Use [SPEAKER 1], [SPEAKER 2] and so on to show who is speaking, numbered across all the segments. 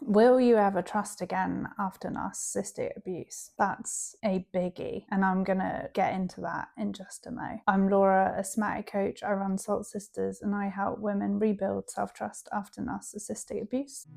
[SPEAKER 1] Will you ever trust again after narcissistic abuse? That's a biggie, and I'm gonna get into that in just a mo. I'm Laura, a somatic coach. I run Salt Sisters, and I help women rebuild self-trust after narcissistic abuse.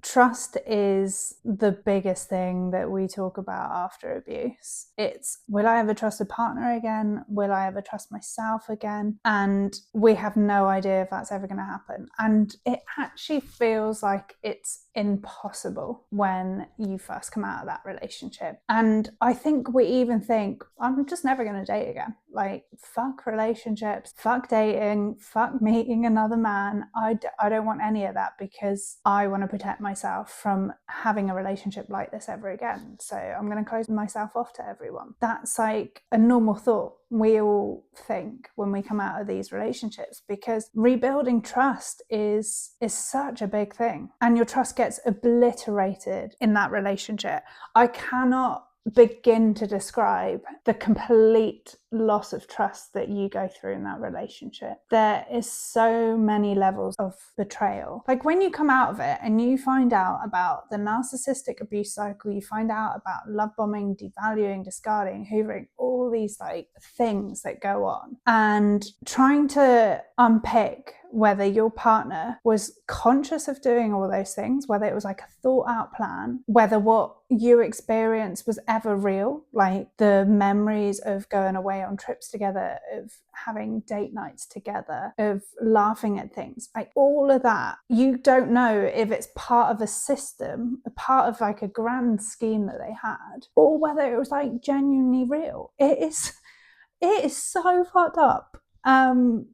[SPEAKER 1] Trust is the biggest thing that we talk about after abuse. It's, will I ever trust a partner again? Will I ever trust myself again? And we have no idea if that's ever going to happen. And it actually feels like it's impossible when you first come out of that relationship. And I think we even think, I'm just never going to date again. Like, fuck relationships, fuck dating, fuck meeting another man. I don't want any of that, because I want to protect myself from having a relationship like this ever again. So I'm going to close myself off to everyone. That's like a normal thought we all think when we come out of these relationships, because rebuilding trust is such a big thing, and your trust gets obliterated in that relationship. I cannot begin to describe the complete loss of trust that you go through in that relationship. There is so many levels of betrayal. Like, when you come out of it and you find out about the narcissistic abuse cycle, you find out about love bombing, devaluing, discarding, hoovering, all these like things that go on, and trying to unpick whether your partner was conscious of doing all those things, whether it was like a thought out plan, whether what you experienced was ever real, like the memories of going away on trips together, of having date nights together, of laughing at things, like all of that. You don't know if it's part of a system, a part of like a grand scheme that they had, or whether it was like genuinely real. It is so fucked up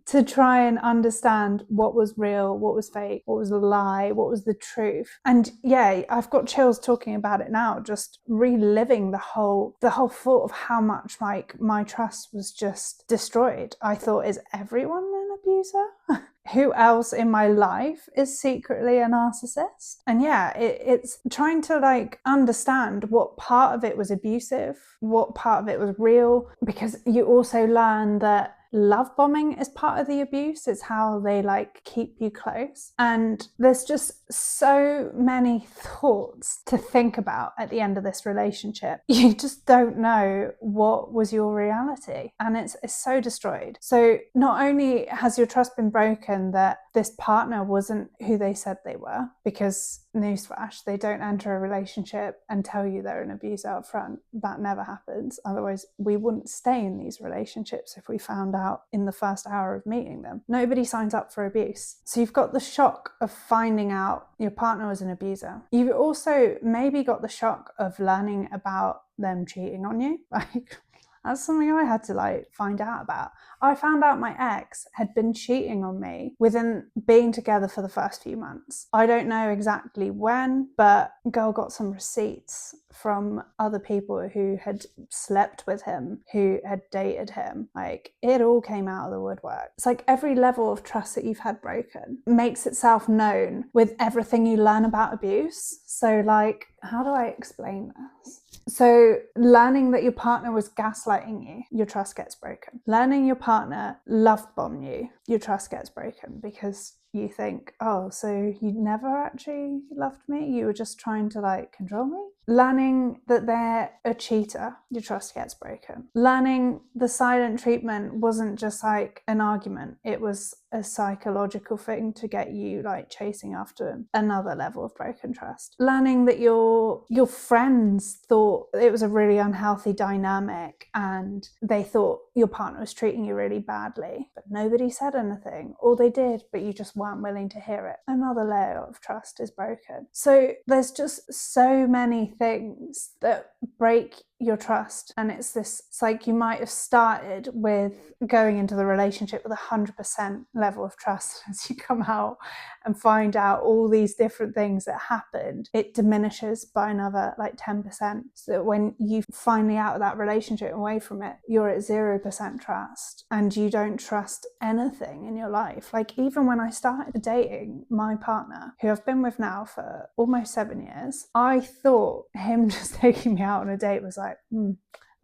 [SPEAKER 1] to try and understand what was real, what was fake, what was a lie, what was the truth. And yeah, I've got chills talking about it now, just reliving the whole thought of how much like my trust was just destroyed. I thought, is everyone an abuser? Who else in my life is secretly a narcissist? And yeah, it's trying to like understand what part of it was abusive, what part of it was real, because you also learn that love bombing is part of the abuse. It's how they like keep you close. And there's just so many thoughts to think about at the end of this relationship. You just don't know what was your reality, and it's so destroyed. So not only has your trust been broken that this partner wasn't who they said they were, because newsflash, they don't enter a relationship and tell you they're an abuser up front. That never happens. Otherwise, we wouldn't stay in these relationships if we found out in the first hour of meeting them. Nobody signs up for abuse. So you've got the shock of finding out your partner was an abuser. You've also maybe got the shock of learning about them cheating on you. Like, that's something I had to like find out about. I found out my ex had been cheating on me within being together for the first few months. I don't know exactly when, but girl got some receipts from other people who had slept with him, who had dated him. Like, it all came out of the woodwork. It's like every level of trust that you've had broken makes itself known with everything you learn about abuse. So like, how do I explain this? So learning that your partner was gaslighting you, your trust gets broken. Learning your partner love bombed you, your trust gets broken, because you think, oh, so you never actually loved me? You were just trying to like control me? Learning that they're a cheater, your trust gets broken. Learning the silent treatment wasn't just like an argument, it was a psychological thing to get you like chasing after him. Another level of broken trust. Learning that your friends thought it was a really unhealthy dynamic, and they thought your partner was treating you really badly, but nobody said anything, or they did, but you just weren't willing to hear it. Another layer of trust is broken. So there's just so many things that break your trust, and it's like you might have started with going into the relationship with 100% level of trust. As you come out and find out all these different things that happened, it diminishes by another like 10%, so that when you finally out of that relationship and away from it, you're at 0% trust, and you don't trust anything in your life. Like, even when I started dating my partner, who I've been with now for almost 7 years, I thought him just taking me out on a date was like,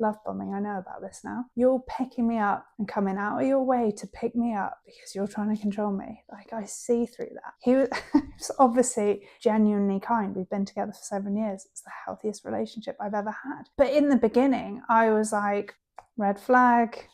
[SPEAKER 1] love bombing. I know about this now. You're picking me up and coming out of your way to pick me up because you're trying to control me. Like, I see through that. He was obviously genuinely kind. We've been together for 7 years. It's the healthiest relationship I've ever had. But in the beginning, I was like, red flag.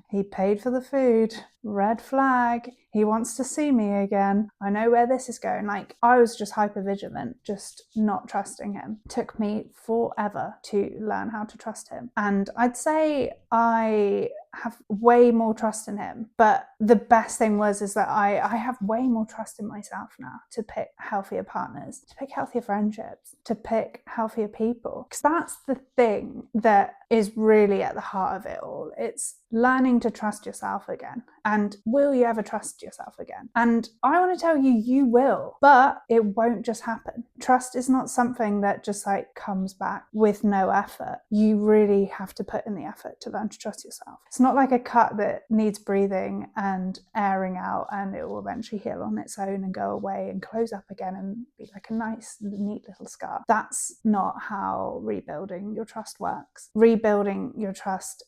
[SPEAKER 1] He paid for the food. Red flag. He wants to see me again. I know where this is going. Like, I was just hyper vigilant, just not trusting him. It took me forever to learn how to trust him. And I'd say I have way more trust in him. But the best thing is that I have way more trust in myself now to pick healthier partners, to pick healthier friendships, to pick healthier people. Because that's the thing that is really at the heart of it all. It's learning to trust yourself again. And will you ever trust yourself again? And I want to tell you, you will, but it won't just happen. Trust is not something that just like comes back with no effort. You really have to put in the effort to learn to trust yourself. It's not like a cut that needs breathing and airing out and it will eventually heal on its own and go away and close up again and be like a nice, neat little scar. That's not how rebuilding your trust works. Rebuilding your trust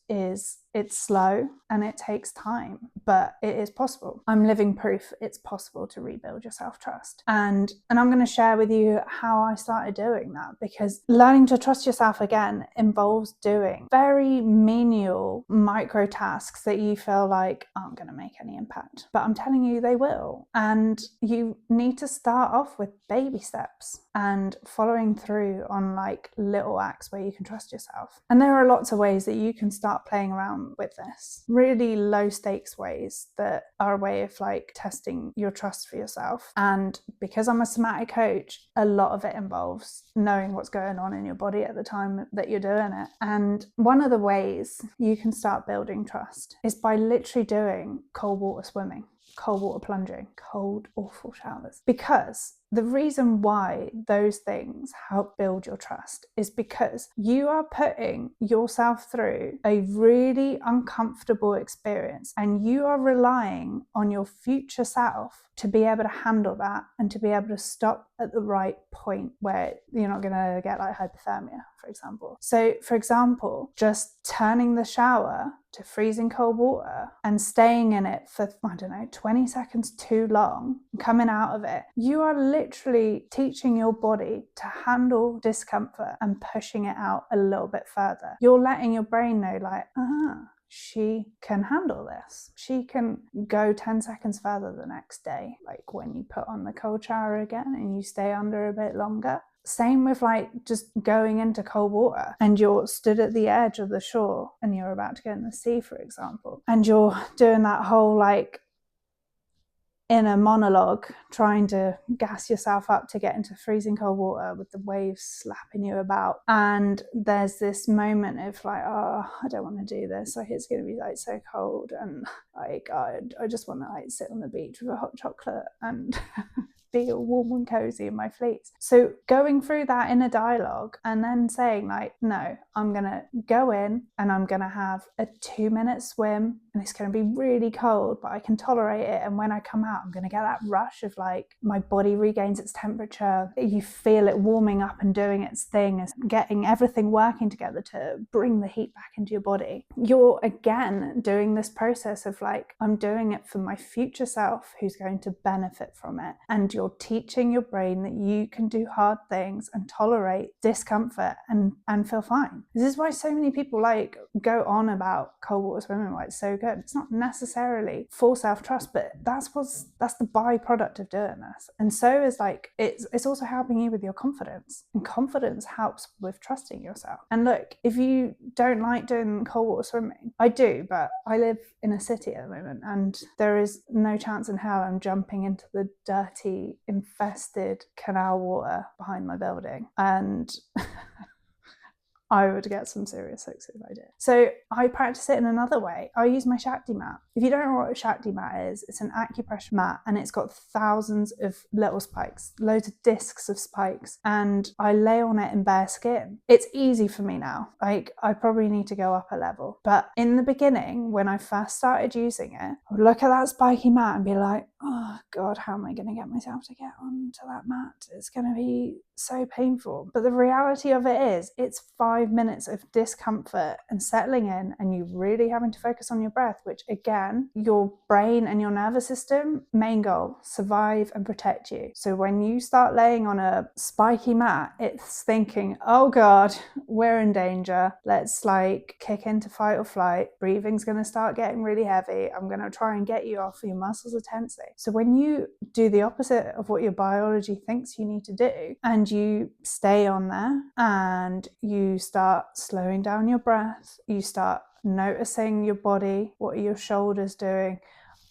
[SPEAKER 1] it's slow and it takes time, but it is possible. I'm living proof it's possible to rebuild your self-trust. And I'm going to share with you how I started doing that, because learning to trust yourself again involves doing very menial micro tasks that you feel like aren't going to make any impact. But I'm telling you, they will. And you need to start off with baby steps and following through on like little acts where you can trust yourself. And there are lots of ways that you can start playing around with this. Really low stakes ways that are a way of like testing your trust for yourself. And because I'm a somatic coach, a lot of it involves knowing what's going on in your body at the time that you're doing it. And one of the ways you can start building trust is by literally doing cold water swimming, cold water plunging, cold, awful showers. Because the reason why those things help build your trust is because you are putting yourself through a really uncomfortable experience and you are relying on your future self to be able to handle that and to be able to stop at the right point where you're not going to get like hypothermia, for example. So, for example, just turning the shower to freezing cold water and staying in it for, 20 seconds too long, coming out of it, you are literally teaching your body to handle discomfort and pushing it out a little bit further. You're letting your brain know like, she can handle this. She can go 10 seconds further the next day. Like when you put on the cold shower again and you stay under a bit longer. Same with like just going into cold water and you're stood at the edge of the shore and you're about to go in the sea, for example, and you're doing that whole like inner monologue, trying to gas yourself up to get into freezing cold water with the waves slapping you about. And there's this moment of like, oh, I don't want to do this. Like, it's going to be like so cold. And like, I just want to like sit on the beach with a hot chocolate and be all warm and cozy in my fleece. So going through that inner dialogue and then saying like, no, I'm going to go in and I'm going to have a 2-minute swim and it's going to be really cold, but I can tolerate it. And when I come out, I'm going to get that rush of like my body regains its temperature. You feel it warming up and doing its thing, as getting everything working together to bring the heat back into your body. You're again doing this process of like, I'm doing it for my future self who's going to benefit from it. And you're teaching your brain that you can do hard things and tolerate discomfort and feel fine. This is why so many people like go on about cold water swimming, why it's so good. It's not necessarily for self-trust, but that's the byproduct of doing this. And so is like, it's also helping you with your confidence, and confidence helps with trusting yourself. And look, if you don't like doing cold water swimming, I do, but I live in a city at the moment and there is no chance in hell I'm jumping into the dirty, infested canal water behind my building. And I would get some serious hooks if I did. So I practice it in another way. I use my Shakti mat. If you don't know what a Shakti mat is, it's an acupressure mat and it's got thousands of little spikes, loads of discs of spikes, and I lay on it in bare skin. It's easy for me now. Like, I probably need to go up a level. But in the beginning, when I first started using it, I would look at that spiky mat and be like, oh God, how am I going to get myself to get onto that mat? It's going to be so painful. But the reality of it is, it's 5 minutes of discomfort and settling in, and you really having to focus on your breath, which again, your brain and your nervous system, main goal, survive and protect you. So when you start laying on a spiky mat, it's thinking, oh God, we're in danger. Let's like kick into fight or flight. Breathing's going to start getting really heavy. I'm going to try and get you off. Your muscles are tensing. So when you do the opposite of what your biology thinks you need to do, and you stay on there and you start slowing down your breath, you start noticing your body. What are your shoulders doing?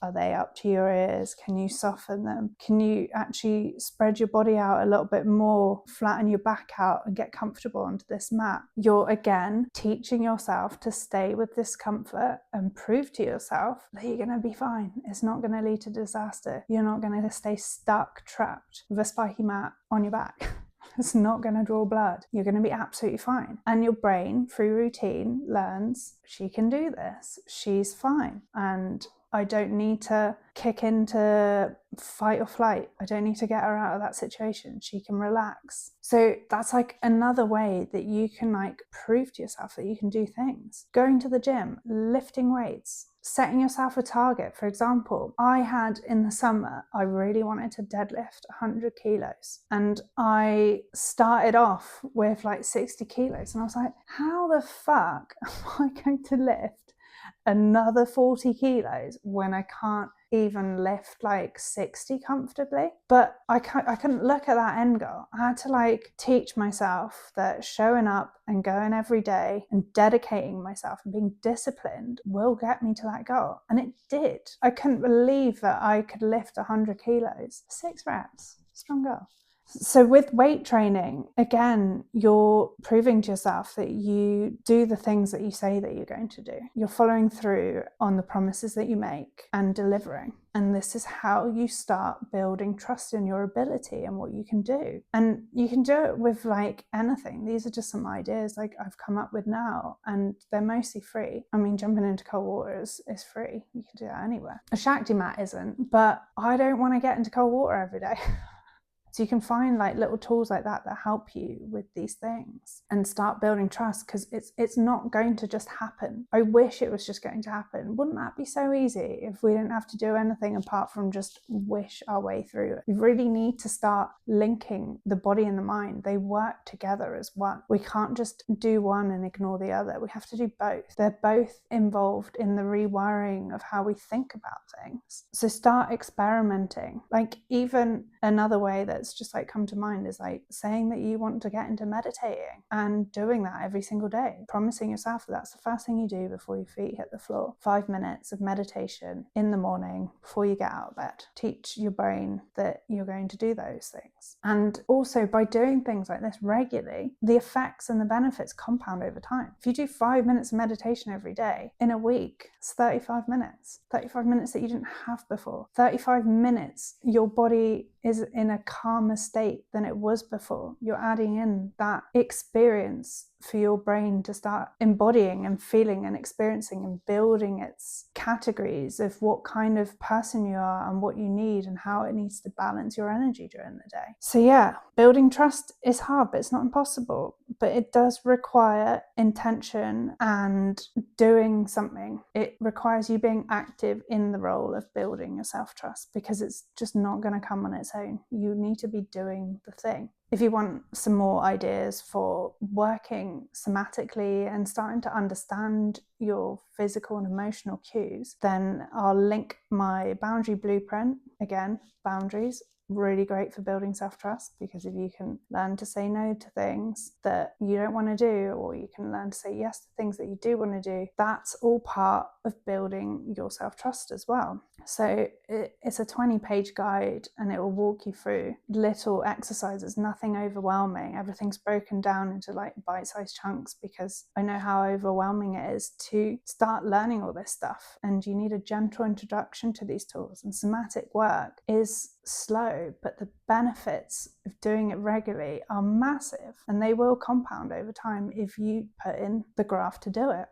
[SPEAKER 1] Are they up to your ears? Can you soften them? Can you actually spread your body out a little bit more, flatten your back out and get comfortable onto this mat? You're again teaching yourself to stay with discomfort and prove to yourself that you're going to be fine. It's not going to lead to disaster. You're not going to stay stuck, trapped with a spiky mat on your back. It's not going to draw blood. You're going to be absolutely fine. And your brain, through routine, learns she can do this. She's fine. And I don't need to kick into fight or flight. I don't need to get her out of that situation. She can relax. So that's like another way that you can like prove to yourself that you can do things. Going to the gym, lifting weights, setting yourself a target. For example, I had in the summer, I really wanted to deadlift 100 kilos. And I started off with like 60 kilos. And I was like, how the fuck am I going to lift another 40 kilos when I can't even lift like 60 comfortably? But I couldn't look at that end goal. I had to like teach myself that showing up and going every day and dedicating myself and being disciplined will get me to that goal. And it did. I couldn't believe that I could lift 100 kilos. 6 reps, strong goal. So with weight training, again, you're proving to yourself that you do the things that you say that you're going to do. You're following through on the promises that you make and delivering. And this is how you start building trust in your ability and what you can do. And you can do it with like anything. These are just some ideas like I've come up with now, and they're mostly free. I mean, jumping into cold water is free. You can do that anywhere. A Shakti mat isn't, but I don't want to get into cold water every day. So you can find like little tools like that help you with these things and start building trust, because it's not going to just happen. I wish it was just going to happen. Wouldn't that be so easy if we didn't have to do anything apart from just wish our way through it? We really need to start linking the body and the mind. They work together as one. We can't just do one and ignore the other. We have to do both. They're both involved in the rewiring of how we think about things. So start experimenting. Like even another way that's just like come to mind is like saying that you want to get into meditating and doing that every single day, promising yourself that that's the first thing you do before your feet hit the floor. 5 minutes of meditation in the morning before you get out of bed. Teach your brain that you're going to do those things. And also by doing things like this regularly, the effects and the benefits compound over time. If you do 5 minutes of meditation every day in a week, it's 35 minutes that you didn't have before. 35 minutes, your body is in a calmer state than it was before. You're adding in that experience for your brain to start embodying and feeling and experiencing and building its categories of what kind of person you are and what you need and how it needs to balance your energy during the day. So yeah, building trust is hard, but it's not impossible. But it does require intention and doing something. It requires you being active in the role of building your self-trust, because it's just not going to come on its own. You need to be doing the thing. If you want some more ideas for working somatically and starting to understand your physical and emotional cues, then I'll link my boundary blueprint. Again, boundaries, really great for building self-trust, because if you can learn to say no to things that you don't want to do, or you can learn to say yes to things that you do want to do, that's all part of building your self-trust as well. So it's a 20-page guide, and it will walk you through little exercises, nothing overwhelming. Everything's broken down into like bite-sized chunks, because I know how overwhelming it is to start learning all this stuff, and you need a gentle introduction to these tools. And somatic work is slow, but the benefits of doing it regularly are massive, and they will compound over time if you put in the graft to do it.